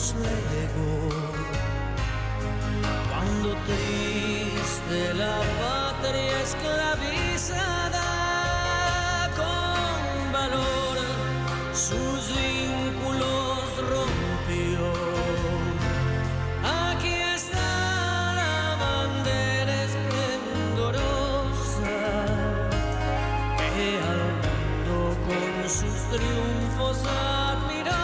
nos legó. Cuando triste la patria esclavizada con valor sus vínculos rompió. Aquí está la bandera esplendorosa que al mundo con sus triunfos admiró.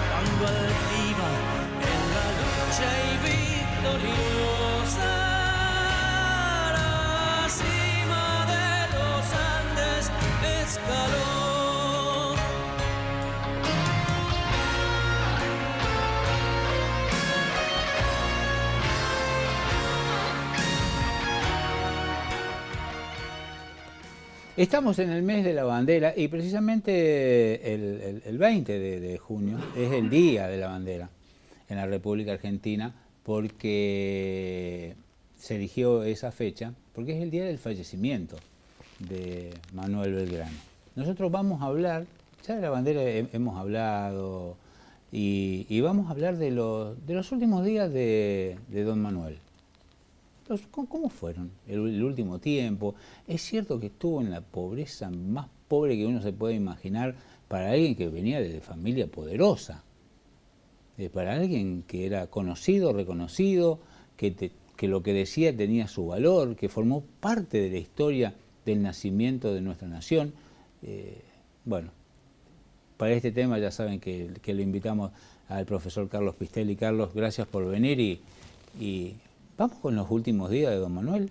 Cuando altiva en la lucha y victoriosa la cima de los Andes escaló. Estamos en el mes de la bandera y precisamente el 20 de junio es el Día de la Bandera en la República Argentina, porque se eligió esa fecha, porque es el día del fallecimiento de Manuel Belgrano. Nosotros vamos a hablar, ya de la bandera hemos hablado, y vamos a hablar de los últimos días de don Manuel. ¿Cómo fueron el último tiempo? Es cierto que estuvo en la pobreza más pobre que uno se puede imaginar para alguien que venía de familia poderosa, para alguien que era conocido, reconocido, que lo que decía tenía su valor, que formó parte de la historia del nacimiento de nuestra nación. Bueno, para este tema ya saben que lo invitamos al profesor Carlos Pistelli. Carlos, gracias por venir y vamos con los últimos días de don Manuel.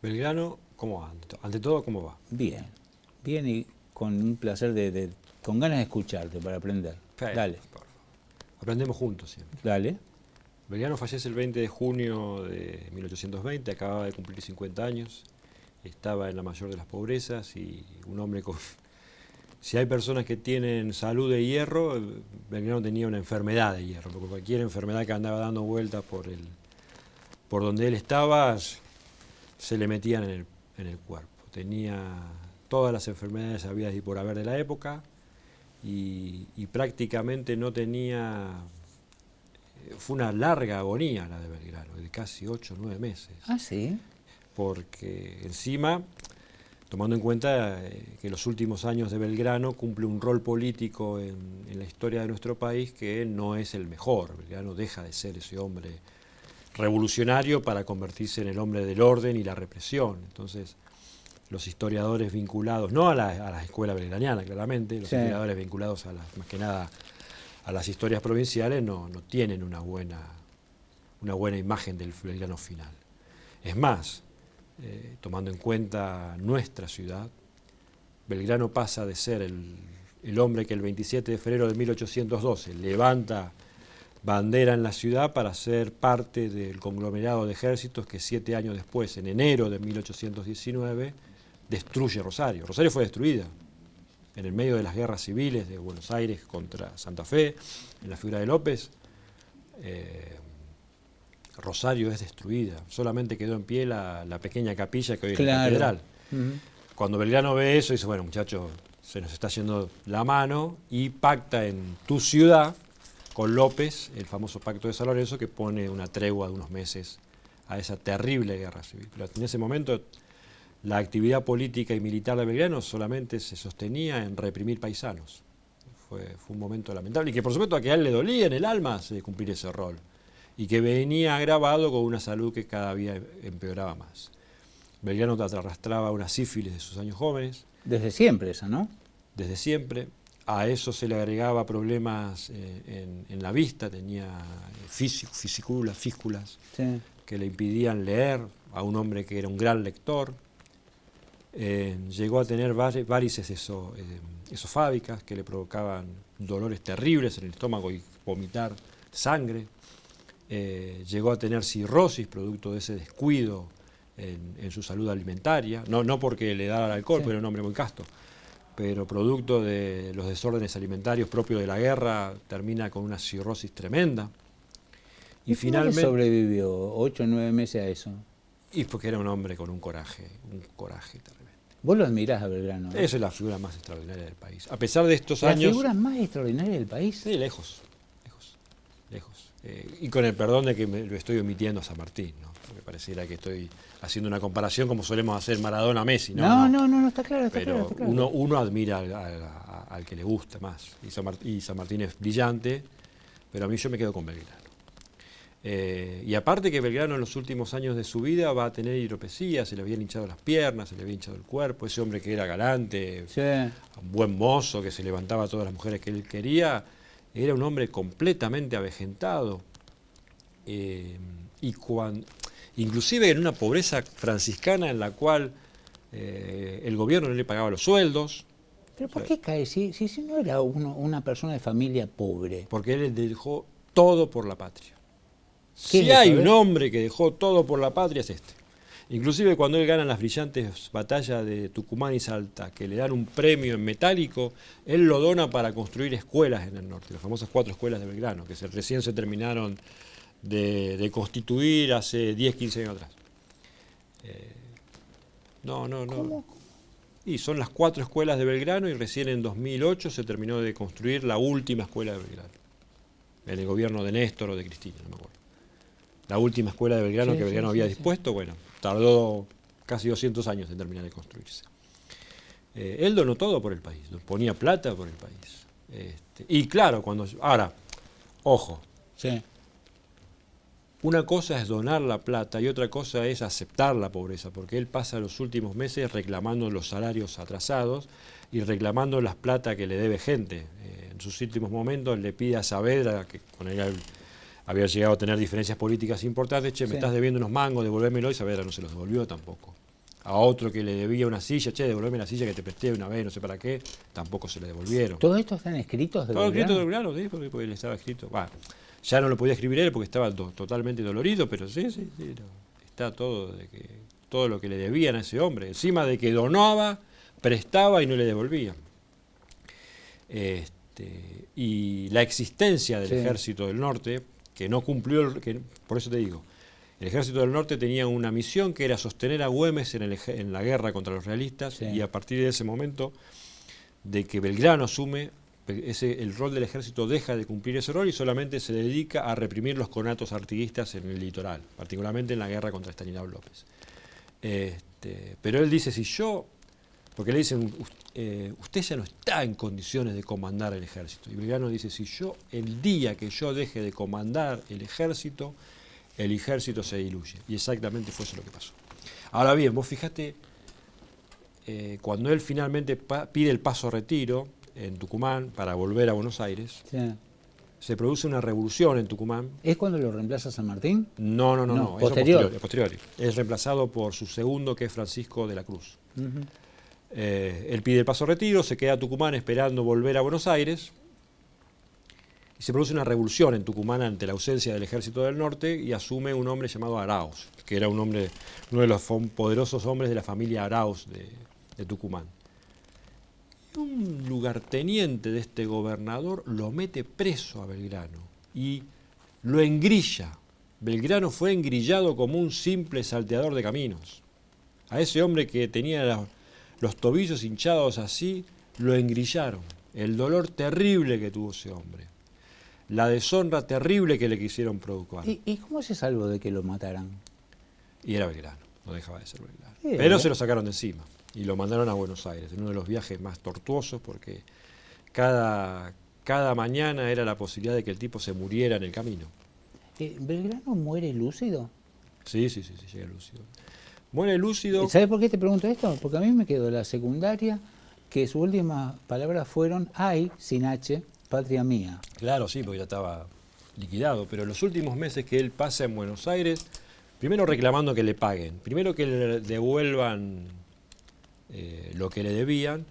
Belgrano, ¿cómo va? Ante todo, ¿cómo va? Bien, bien, y con un placer con ganas de escucharte para aprender. Dale. Por favor. Aprendemos juntos siempre. Dale. Belgrano fallece el 20 de junio de 1820, acababa de cumplir 50 años, estaba en la mayor de las pobrezas y un hombre con... Si hay personas que tienen salud de hierro, Belgrano tenía una enfermedad de hierro, porque cualquier enfermedad que andaba dando vueltas por donde él estaba, se le metían en el cuerpo. Tenía todas las enfermedades habidas y por haber de la época y prácticamente no tenía... Fue una larga agonía la de Belgrano, de casi 8 o 9 meses. Ah, ¿sí? Porque encima, tomando en cuenta que los últimos años de Belgrano cumple un rol político en la historia de nuestro país que no es el mejor. Belgrano deja de ser ese hombre revolucionario para convertirse en el hombre del orden y la represión. Entonces, los historiadores vinculados, no a la escuela belgraniana claramente, los historiadores vinculados más que nada a las historias provinciales no tienen una buena imagen del Belgrano final. Es más, tomando en cuenta nuestra ciudad, Belgrano pasa de ser el hombre que el 27 de febrero de 1812 levanta bandera en la ciudad para ser parte del conglomerado de ejércitos que 7 años después, en enero de 1819, destruye Rosario. Rosario fue destruida en el medio de las guerras civiles de Buenos Aires contra Santa Fe, en la figura de López. Rosario es destruida, solamente quedó en pie la pequeña capilla que hoy es la catedral. Cuando Belgrano ve eso, dice, bueno, muchachos, se nos está yendo la mano, y pacta en tu ciudad con López, el famoso pacto de San Lorenzo, que pone una tregua de unos meses a esa terrible guerra civil. Pero en ese momento la actividad política y militar de Belgrano solamente se sostenía en reprimir paisanos. Fue un momento lamentable, y que por supuesto a que a él le dolía en el alma cumplir ese rol, y que venía agravado con una salud que cada día empeoraba más. Belgrano arrastraba una sífilis de sus años jóvenes. Desde siempre esa, ¿no? Desde siempre. A eso se le agregaba problemas en la vista, tenía físculas que le impidían leer, a un hombre que era un gran lector. Llegó a tener varices esofágicas que le provocaban dolores terribles en el estómago y vomitar sangre. Llegó a tener cirrosis producto de ese descuido en su salud alimentaria, no porque le daba el alcohol, pero era un hombre muy casto, pero producto de los desórdenes alimentarios propios de la guerra, termina con una cirrosis tremenda. Y finalmente sobrevivió 8 o 9 meses a eso. Y porque era un hombre con un coraje terrible. Vos lo admirás a Belgrano, ¿no? Esa es la figura más extraordinaria del país. A pesar de estos La años... figura más extraordinaria del país. Sí, lejos, lejos, lejos. Y con el perdón de que lo estoy omitiendo a San Martín, ¿no? Porque pareciera que estoy haciendo una comparación como solemos hacer Maradona-Messi, ¿no? No, está claro, está Pero claro. Está claro. uno admira al que le gusta más. Y San Martín es brillante, pero a mí yo me quedo con Belgrano. Y aparte que Belgrano en los últimos años de su vida va a tener hidropesía, se le habían hinchado las piernas, se le había hinchado el cuerpo, ese hombre que era galante, Sí. un buen mozo, que se levantaba a todas las mujeres que él quería, era un hombre completamente avejentado. Inclusive en una pobreza franciscana en la cual el gobierno no le pagaba los sueldos, Pero ¿por qué cae? Si no era una persona de familia pobre. porque él dejó todo por la patria. ¿Qué Si es hay eso, un hombre que dejó todo por la patria es este. Inclusive cuando él gana las brillantes batallas de Tucumán y Salta, que le dan un premio en metálico, él lo dona para construir escuelas en el norte, las famosas 4 escuelas de Belgrano, que recién se terminaron de constituir hace 10, 15 años atrás. No. ¿Cómo? Y son las 4 escuelas de Belgrano y recién en 2008 se terminó de construir la última escuela de Belgrano. En el gobierno de Néstor o de Cristina, no me acuerdo. La última escuela de Belgrano que Belgrano había dispuesto, bueno, tardó casi 200 años en terminar de construirse. Él donó todo por el país, ponía plata por el país. Y claro, ahora, ojo, Sí. una cosa es donar la plata y otra cosa es aceptar la pobreza, porque él pasa los últimos meses reclamando los salarios atrasados y reclamando las plata que le debe gente. En sus últimos momentos le pide a Saavedra, que con él había llegado a tener diferencias políticas importantes, che, me estás debiendo unos mangos, devolvémelo, y Saavedra no se los devolvió tampoco. A otro que le debía una silla, che, devolveme la silla que te presté una vez, no sé para qué, tampoco se le devolvieron. ¿Todo esto están escritos de Todo escrito de Belgrano? Belgrano, sí, porque él estaba escrito. Bah, ya no lo podía escribir él porque estaba totalmente dolorido, pero sí, está todo lo que le debían a ese hombre, encima de que donaba, prestaba y no le devolvían. Y la existencia del Ejército del Norte, que no cumplió, por eso te digo, el Ejército del Norte tenía una misión que era sostener a Güemes en la guerra contra los realistas, y a partir de ese momento, de que Belgrano asume, el rol del ejército deja de cumplir ese rol y solamente se dedica a reprimir los conatos artiguistas en el litoral, particularmente en la guerra contra Estanislao López. Pero él dice, porque le dicen, usted ya no está en condiciones de comandar el ejército. Y Belgrano dice, el día que yo deje de comandar el ejército se diluye. Y exactamente fue eso lo que pasó. Ahora bien, vos fijate, cuando él finalmente pide el paso a retiro en Tucumán para volver a Buenos Aires, se produce una revolución en Tucumán. ¿Es cuando lo reemplaza San Martín? No, posterior. Es posterior. Es reemplazado por su segundo, que es Francisco de la Cruz. Él pide el paso a retiro, se queda a Tucumán esperando volver a Buenos Aires, y se produce una revolución en Tucumán ante la ausencia del Ejército del Norte, y asume un hombre llamado Arauz, que era uno de los poderosos hombres de la familia Arauz de Tucumán. Un lugarteniente de este gobernador lo mete preso a Belgrano y lo engrilla. Belgrano fue engrillado como un simple salteador de caminos. A ese hombre que tenía los tobillos hinchados así, lo engrillaron. El dolor terrible que tuvo ese hombre. La deshonra terrible que le quisieron provocar. ¿Y cómo se salvó de que lo mataran? Y era Belgrano, no dejaba de ser Belgrano. Sí, pero se lo sacaron de encima y lo mandaron a Buenos Aires, en uno de los viajes más tortuosos, porque cada mañana era la posibilidad de que el tipo se muriera en el camino. ¿Belgrano muere lúcido? Sí, llega lúcido. Muere lúcido. ¿Sabes por qué te pregunto esto? Porque a mí me quedó la secundaria que sus últimas palabras fueron "ay", sin H, patria mía. Claro, sí, porque ya estaba liquidado, pero los últimos meses que él pasa en Buenos Aires, primero reclamando que le paguen, primero que le devuelvan lo que le debían,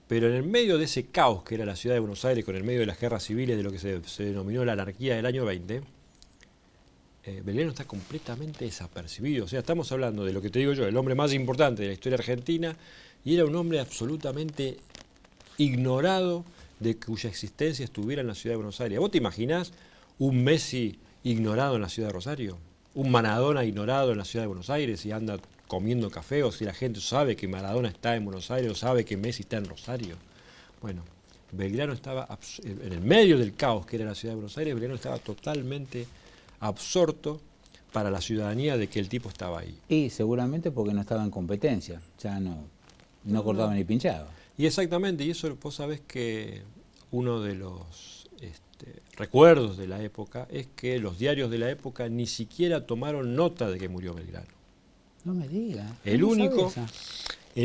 pero en el medio de ese caos que era la ciudad de Buenos Aires, con el medio de las guerras civiles, de lo que se denominó la anarquía del año 20, Belgrano está completamente desapercibido. O sea, estamos hablando de lo que te digo yo, el hombre más importante de la historia argentina, y era un hombre absolutamente ignorado, de cuya existencia estuviera en la ciudad de Buenos Aires. ¿Vos te imaginás un Messi ignorado en la ciudad de Rosario? ¿Un Maradona ignorado en la ciudad de Buenos Aires y anda comiendo café, o si la gente sabe que Maradona está en Buenos Aires, o sabe que Messi está en Rosario. Bueno, Belgrano estaba en el medio del caos que era la ciudad de Buenos Aires. Belgrano estaba totalmente absorto para la ciudadanía de que el tipo estaba ahí. Y seguramente porque no estaba en competencia, ya no cortaba ni pinchaba. Y exactamente, y eso vos sabés que uno de los recuerdos de la época es que los diarios de la época ni siquiera tomaron nota de que murió Belgrano. No me digas. El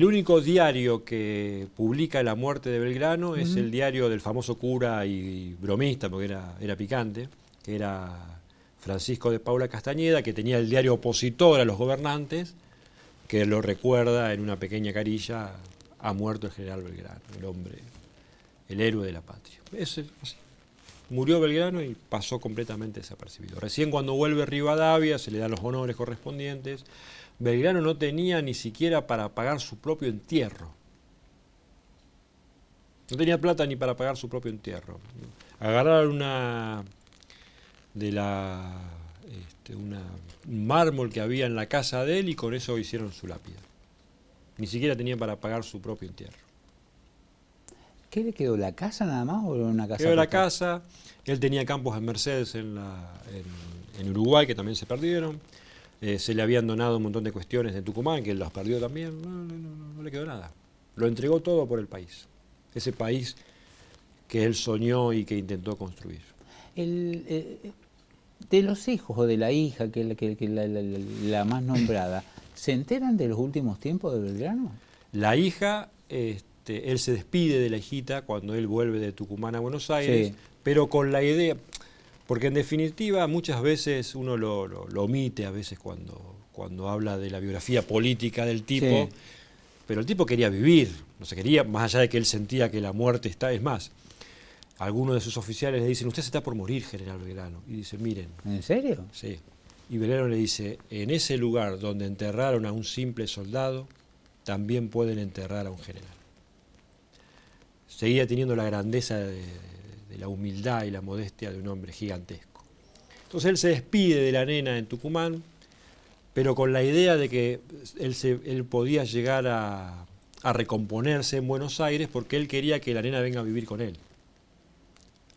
único diario que publica la muerte de Belgrano es el diario del famoso cura y bromista, porque era picante, que era Francisco de Paula Castañeda, que tenía el diario opositor a los gobernantes, que lo recuerda en una pequeña carilla: ha muerto el general Belgrano, el hombre, el héroe de la patria. Así. Murió Belgrano y pasó completamente desapercibido. Recién cuando vuelve Rivadavia se le dan los honores correspondientes. Belgrano no tenía ni siquiera para pagar su propio entierro. No tenía plata ni para pagar su propio entierro. Agarraron un mármol que había en la casa de él y con eso hicieron su lápida. Ni siquiera tenía para pagar su propio entierro. ¿Qué le quedó? ¿La casa nada más o una casa? Quedó la casa. Él tenía campos en Mercedes en Uruguay que también se perdieron. Se le habían donado un montón de cuestiones de Tucumán que él las perdió también. No le quedó nada. Lo entregó todo por el país. Ese país que él soñó y que intentó construir. De los hijos o de la hija, que la más nombrada, ¿se enteran de los últimos tiempos de Belgrano? La hija, él se despide de la hijita cuando él vuelve de Tucumán a Buenos Aires, pero con la idea, porque en definitiva muchas veces uno lo omite a veces cuando habla de la biografía política del tipo, pero el tipo quería vivir, no se quería, más allá de que él sentía que la muerte está, es más. Algunos de sus oficiales le dicen: usted se está por morir, general Belgrano. Y dice: miren. ¿En serio? Sí. Y Belgrano le dice: en ese lugar donde enterraron a un simple soldado, también pueden enterrar a un general. Seguía teniendo la grandeza de la humildad y la modestia de un hombre gigantesco. Entonces él se despide de la nena en Tucumán, pero con la idea de que él podía llegar a recomponerse en Buenos Aires porque él quería que la nena venga a vivir con él.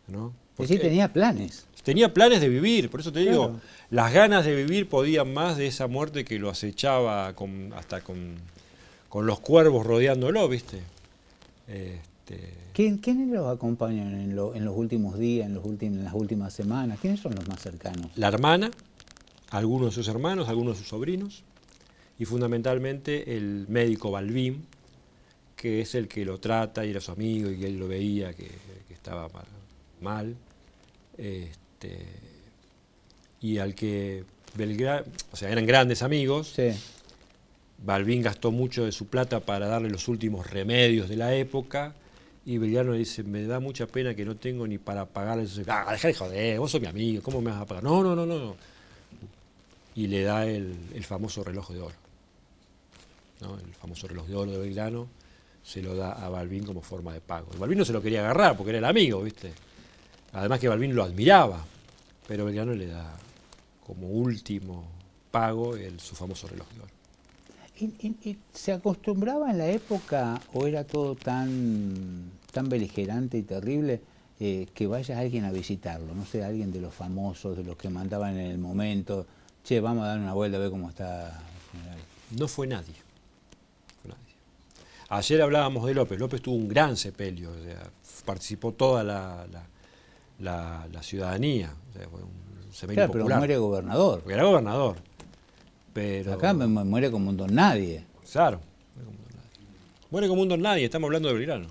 ¿No? Es decir, tenía planes. Tenía planes de vivir, por eso te digo, las ganas de vivir podían más de esa muerte que lo acechaba hasta con los cuervos rodeándolo, ¿viste? ¿Quiénes los acompañan en los últimos días, en las últimas semanas? ¿Quiénes son los más cercanos? La hermana, algunos de sus hermanos, algunos de sus sobrinos, y fundamentalmente el médico Balbín, que es el que lo trata y era su amigo y que él lo veía que estaba mal, y al que Belgrano, o sea, eran grandes amigos. Sí. Balbín gastó mucho de su plata para darle los últimos remedios de la época, y Belgrano le dice: me da mucha pena que no tengo ni para pagarle. Dejá de joder, vos sos mi amigo, ¿cómo me vas a pagar? No. Y le da el famoso reloj de oro, ¿no? El famoso reloj de oro de Belgrano se lo da a Balbín como forma de pago. Y Balbín no se lo quería agarrar porque era el amigo, ¿viste? Además que Balbín lo admiraba, pero Belgrano le da como último pago su famoso reloj de oro. ¿Y se acostumbraba en la época, o era todo tan beligerante y terrible, que vaya alguien a visitarlo? No sé, alguien de los famosos, de los que mandaban en el momento: che, vamos a dar una vuelta a ver cómo está el general. No fue nadie. Ayer hablábamos de López. López tuvo un gran sepelio, o sea, participó toda la ciudadanía. O sea, fue un sepelio popular. Pero muere gobernador. Porque era gobernador. Pero acá muere como un don nadie. Claro, muere como un don nadie. Estamos hablando de Belgrano.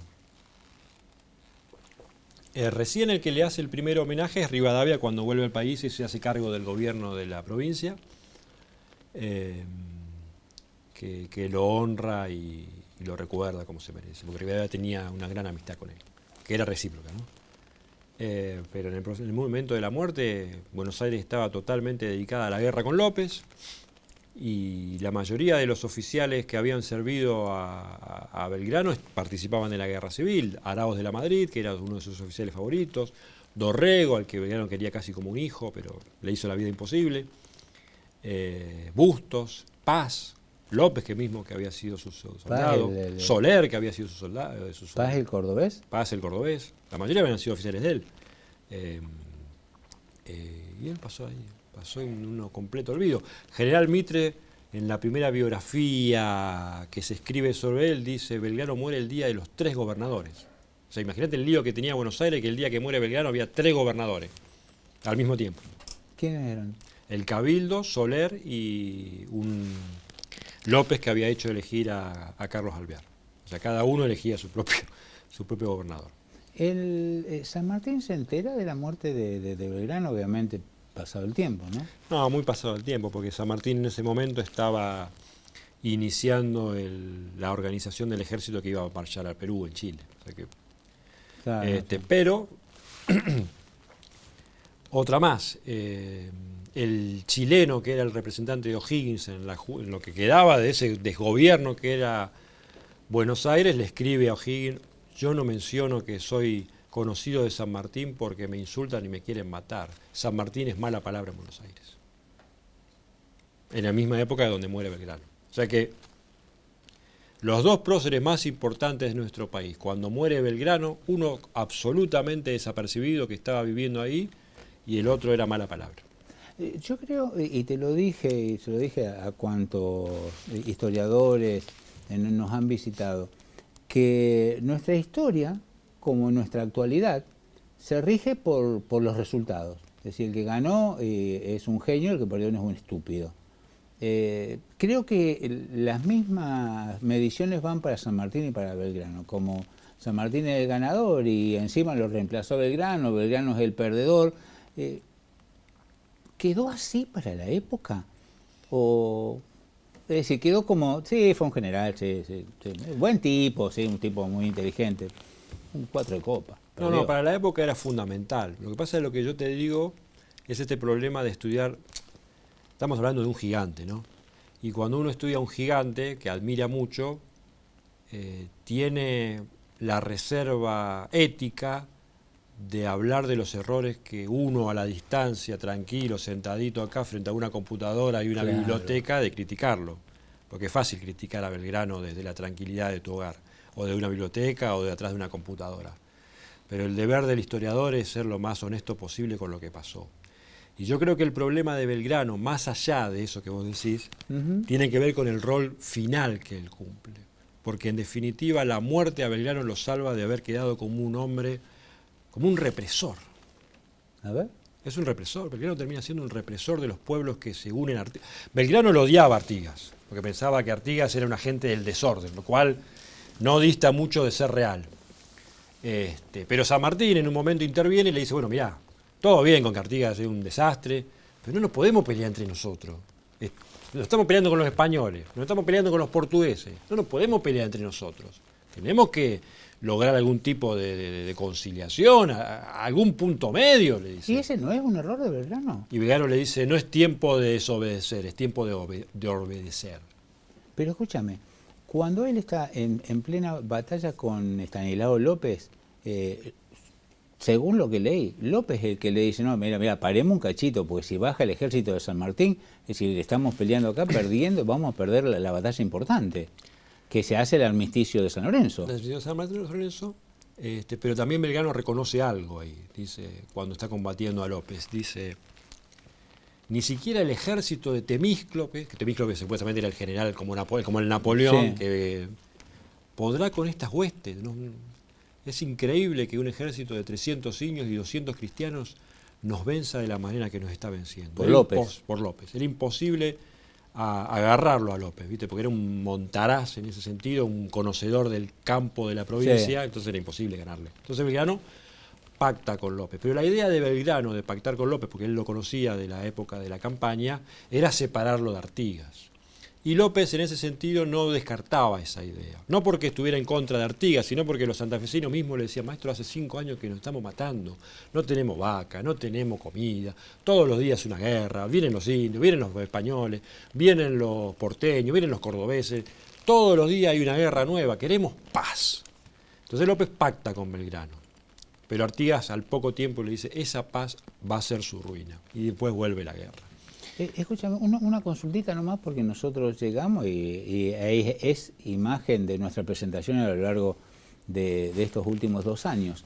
Recién el que le hace el primer homenaje es Rivadavia cuando vuelve al país y se hace cargo del gobierno de la provincia, que lo honra y lo recuerda como se merece, porque Rivadavia tenía una gran amistad con él, que era recíproca, ¿no? Pero en el momento de la muerte, Buenos Aires estaba totalmente dedicada a la guerra con López, y la mayoría de los oficiales que habían servido a Belgrano participaban de la guerra civil. Arauz de la Madrid, que era uno de sus oficiales favoritos; Dorrego, al que Belgrano quería casi como un hijo, pero le hizo la vida imposible; Bustos, Paz, López, que había sido su soldado, Soler, que había sido su soldado. ¿Paz el cordobés? Paz el cordobés. La mayoría habían sido oficiales de él. Y él pasó ahí, pasó en uno completo olvido. General Mitre, en la primera biografía que se escribe sobre él, dice: Belgrano muere el día de los 3 gobernadores. O sea, imagínate el lío que tenía Buenos Aires, que el día que muere Belgrano había 3 gobernadores al mismo tiempo. ¿Quiénes eran? El Cabildo, Soler y un López que había hecho elegir a Carlos Alvear. O sea, cada uno elegía su propio gobernador. San Martín se entera de la muerte de Belgrano, obviamente pasado el tiempo, ¿no? No, muy pasado el tiempo, porque San Martín en ese momento estaba iniciando la organización del ejército que iba a marchar al Perú, en Chile. O sea que, Claro. Pero, otra más, el chileno que era el representante de O'Higgins en lo que quedaba de ese desgobierno que era Buenos Aires, le escribe a O'Higgins: yo no menciono que soy conocido de San Martín porque me insultan y me quieren matar. San Martín es mala palabra en Buenos Aires. En la misma época donde muere Belgrano. O sea que los 2 próceres más importantes de nuestro país, cuando muere Belgrano, uno absolutamente desapercibido que estaba viviendo ahí y el otro era mala palabra. Yo creo, y te lo dije, y se lo dije a cuantos historiadores nos han visitado, que nuestra historia, como nuestra actualidad, se rige por los resultados. Es decir, el que ganó es un genio, el que perdió no es un estúpido. Creo que las mismas mediciones van para San Martín y para Belgrano. Como San Martín es el ganador y encima lo reemplazó Belgrano, Belgrano es el perdedor. ¿Quedó así para la época? O, es decir, quedó como, sí, fue un general, sí, buen tipo, sí, un tipo muy inteligente, un 4 de copa. No, para la época era fundamental. Lo que pasa es lo que yo te digo, es este problema de estudiar. Estamos hablando de un gigante, ¿no? Y cuando uno estudia a un gigante, que admira mucho, tiene la reserva ética de hablar de los errores que uno a la distancia, tranquilo, sentadito acá frente a una computadora y una biblioteca, de criticarlo. Porque es fácil criticar a Belgrano desde la tranquilidad de tu hogar, o de una biblioteca, o de atrás de una computadora. Pero el deber del historiador es ser lo más honesto posible con lo que pasó. Y yo creo que el problema de Belgrano, más allá de eso que vos decís, tiene que ver con el rol final que él cumple. Porque en definitiva la muerte a Belgrano lo salva de haber quedado como un hombre, como un represor. A ver. Es un represor. Belgrano termina siendo un represor de los pueblos que se unen a Artigas. Belgrano lo odiaba a Artigas, porque pensaba que Artigas era un agente del desorden, lo cual no dista mucho de ser real. Pero San Martín en un momento interviene y le dice: bueno, mirá, todo bien con que Artigas es un desastre, pero no nos podemos pelear entre nosotros. Nos estamos peleando con los españoles, nos estamos peleando con los portugueses, no nos podemos pelear entre nosotros. Tenemos que lograr algún tipo de conciliación, algún punto medio, le dice. ¿Y ese no es un error de Belgrano? Y Belgrano le dice: no es tiempo de desobedecer, es tiempo de obedecer. Pero escúchame, cuando él está en plena batalla con Estanislao López, según lo que leí, López es el que le dice: no, mira, paremos un cachito, porque si baja el ejército de San Martín, es decir, estamos peleando acá, perdiendo, vamos a perder la batalla importante, que se hace el armisticio de San Lorenzo. El armisticio de San Martín de San Lorenzo, pero también Belgrano reconoce algo ahí, dice, cuando está combatiendo a López, dice: ni siquiera el ejército de Temíclope, que Temíclope supuestamente era el general como el Napoleón, sí, que podrá con estas huestes, ¿no? Es increíble que un ejército de 300 indios y 200 cristianos nos venza de la manera que nos está venciendo. Por López. Por López. Era imposible agarrarlo a López, ¿viste? Porque era un montaraz en ese sentido, un conocedor del campo de la provincia, sí, entonces era imposible ganarle. Entonces Belgrano pacta con López. Pero la idea de Belgrano de pactar con López, porque él lo conocía de la época de la campaña, era separarlo de Artigas. Y López en ese sentido no descartaba esa idea. No porque estuviera en contra de Artigas, sino porque los santafesinos mismos le decían: maestro, hace 5 años que nos estamos matando, no tenemos vaca, no tenemos comida, todos los días una guerra, vienen los indios, vienen los españoles, vienen los porteños, vienen los cordobeses, todos los días hay una guerra nueva, queremos paz. Entonces López pacta con Belgrano. Pero Artigas al poco tiempo le dice: esa paz va a ser su ruina. Y después vuelve la guerra. Escúchame, una consultita nomás, porque nosotros llegamos y ahí es imagen de nuestra presentación a lo largo de estos últimos 2 años.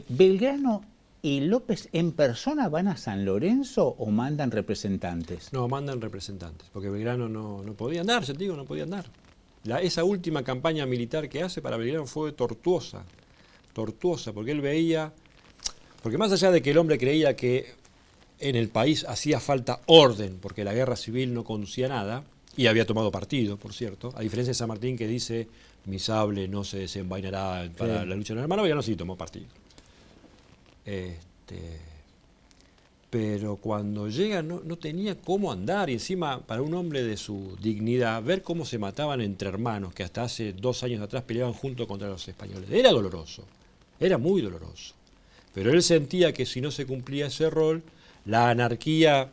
¿Belgrano y López en persona van a San Lorenzo o mandan representantes? No, mandan representantes, porque Belgrano no podía andar, yo te digo, no podía andar. Esa última campaña militar que hace para Belgrano fue tortuosa, porque él veía, porque más allá de que el hombre creía que en el país hacía falta orden, porque la guerra civil no conducía a nada, y había tomado partido, por cierto, a diferencia de San Martín que dice, mi sable no se desenvainará para la lucha de los hermanos, Belgrano sí tomó partido. Pero cuando llega no tenía cómo andar, y encima para un hombre de su dignidad, ver cómo se mataban entre hermanos, que hasta hace 2 años atrás peleaban juntos contra los españoles, era doloroso, era muy doloroso. Pero él sentía que si no se cumplía ese rol, la anarquía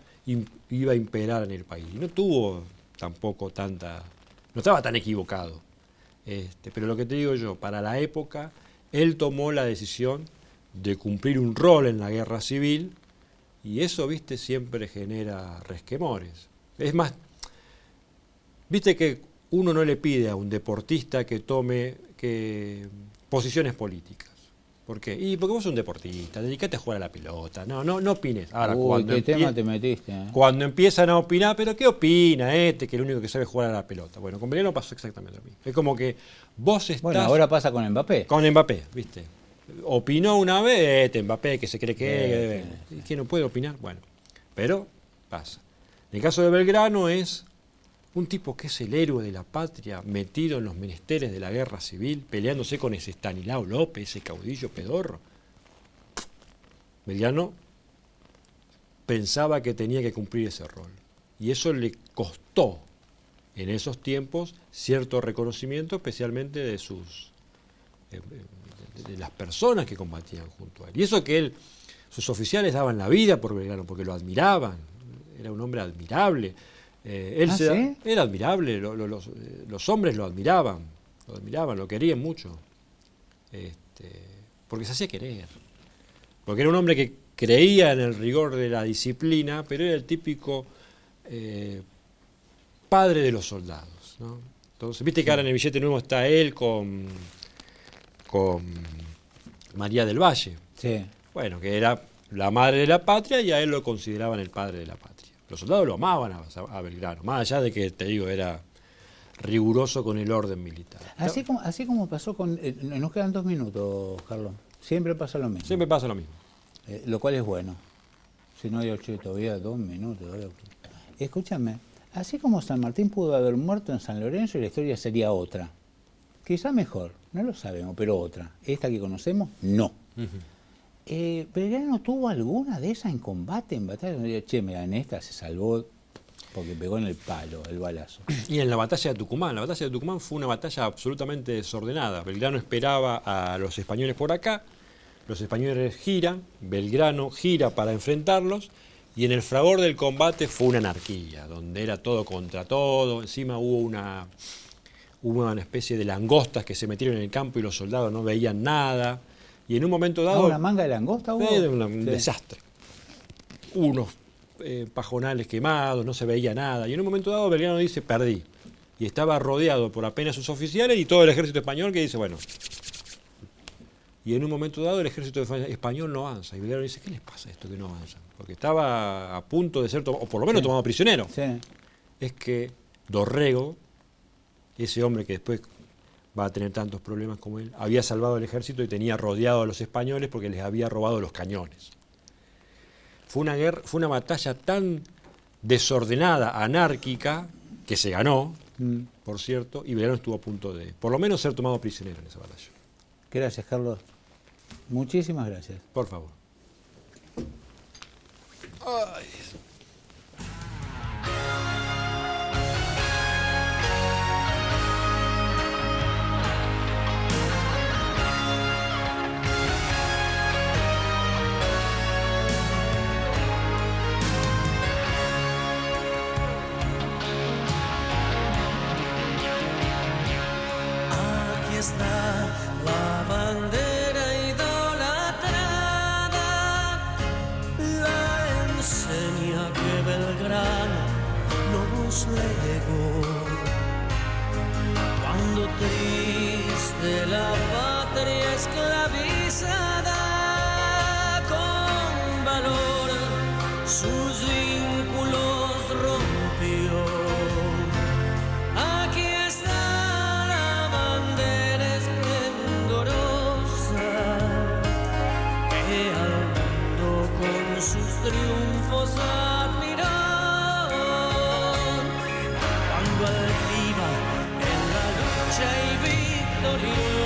iba a imperar en el país. Y no tuvo tampoco no estaba tan equivocado. Pero lo que te digo yo, para la época, él tomó la decisión de cumplir un rol en la guerra civil, y eso, viste, siempre genera resquemores. Es más, viste que uno no le pide a un deportista que tome posiciones políticas. ¿Por qué? Y porque vos sos un deportista, dedicate a jugar a la pelota, no opines. Ahora, ¿qué tema te metiste? Cuando empiezan a opinar, ¿pero qué opina que el único que sabe jugar a la pelota? Bueno, con Belgrano pasó exactamente lo mismo. Es como que vos estás... Bueno, ahora pasa con Mbappé. Con Mbappé, ¿viste? Opinó una vez, Mbappé, que se cree que... ¿Quién no puede opinar? Bueno, pero pasa. En el caso de Belgrano es un tipo que es el héroe de la patria, metido en los menesteres de la guerra civil, peleándose con ese Estanislao López, ese caudillo pedorro. Belgrano pensaba que tenía que cumplir ese rol. Y eso le costó, en esos tiempos, cierto reconocimiento, especialmente de las personas que combatían junto a él. Y eso que sus oficiales daban la vida por Belgrano, porque lo admiraban. Era un hombre admirable. ¿Sí? Era admirable, los hombres lo admiraban, lo querían mucho, porque se hacía querer, porque era un hombre que creía en el rigor de la disciplina, pero era el típico padre de los soldados, ¿no? Entonces, viste que ahora en el billete nuevo está él con María del Valle, Sí. bueno, que era la madre de la patria y a él lo consideraban el padre de la patria. Los soldados lo amaban a Belgrano, más allá de que, te digo, era riguroso con el orden militar. Así como pasó con... nos quedan 2 minutos, Carlos. Siempre pasa lo mismo. Siempre pasa lo mismo. Lo cual es bueno. Si no hay 8 todavía 2 minutos. Escúchame, así como San Martín pudo haber muerto en San Lorenzo, la historia sería otra. Quizá mejor, no lo sabemos, pero otra. ¿Esta que conocemos? No. ¿Belgrano tuvo alguna de esas en combate, en batalla? Che, mira, en esta se salvó porque pegó en el palo, el balazo. Y en la batalla de Tucumán. La batalla de Tucumán fue una batalla absolutamente desordenada. Belgrano esperaba a los españoles por acá, los españoles giran, Belgrano gira para enfrentarlos, y en el fragor del combate fue una anarquía, donde era todo contra todo. Encima hubo una especie de langostas que se metieron en el campo y los soldados no veían nada. Y en un momento dado... ¿Una manga de langosta hubo? Un desastre. Unos pajonales quemados, no se veía nada. Y en un momento dado Belgrano dice, perdí. Y estaba rodeado por apenas sus oficiales y todo el ejército español que dice, bueno. Y en un momento dado el ejército español no avanza. Y Belgrano dice, ¿qué les pasa a esto que no avanzan? Porque estaba a punto de ser, o por lo menos tomado prisionero. Sí. Es que Dorrego, ese hombre que después va a tener tantos problemas como él, había salvado el ejército y tenía rodeado a los españoles porque les había robado los cañones. Fue una batalla tan desordenada, anárquica, que se ganó, por cierto, y Belgrano estuvo a punto de, por lo menos, ser tomado prisionero en esa batalla. Gracias, Carlos. Muchísimas gracias. Por favor. Ay. Está la bandera idolatrada, la enseña triunfos admirar. Cuando altiva en la lucha y victoria